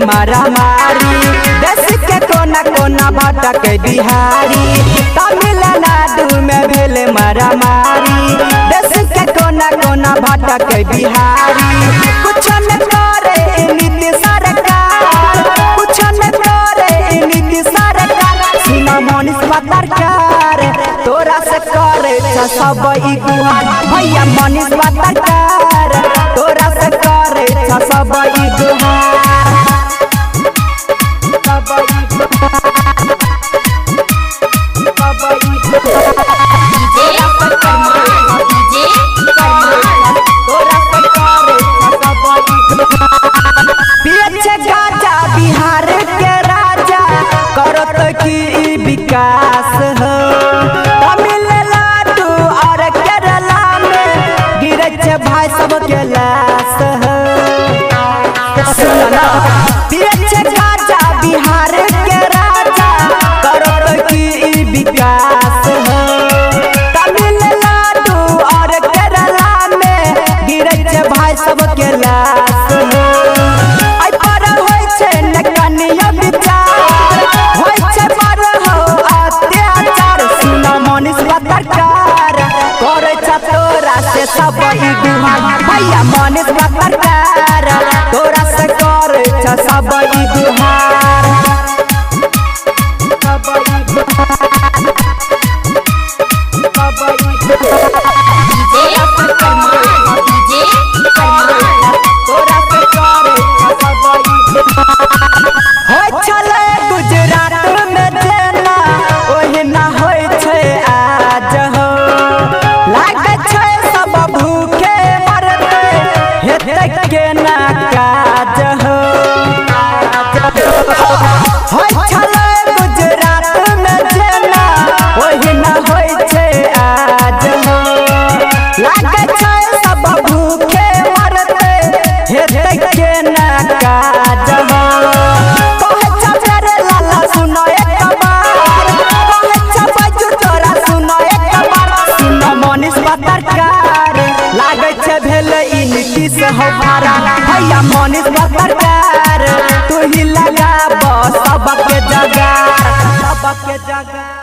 मारामारी। देश के कोना कोना भटक बिहारी, तमिलनाडु में भेले मारामारी। देश के कोना कोना भटक बिहारी, कुछ न करे नीति सरकार, कुछ न करे नीति सरकार। सुना मनीष पत्रकार, तोरा से करे सब ई गुहार। भैया मनीष पत्रकार, तोरा से करे सब ई गुहार। बिहार के राजा करत की विकास हो। तमिलनाडु और केरला में गिरे छे भाई सब के लाश हो। बिहार के राजा करत की विकास हो। तमिलनाडु और केरला में गिरे छे भाई सब के लाश हो। सब ई गुहार। भैया मनीष पत्रकार, तोरा से करे सब ई गुहार। गुजरात में जेना ओही ना होय छे आज हो। लागे छे सब भूखे मरते, हेतै के ना काज हो। गुजरात में जेना ओही ना होय छे आज हो। लागे छे सब भूखे मरते, हेतै के ना काज हो। पत्रकार लागे छे भेले ई नीतीश हो भारा। भैया मनीष पत्रकार, तू ही लगाब सबके जगार, सबके जगार।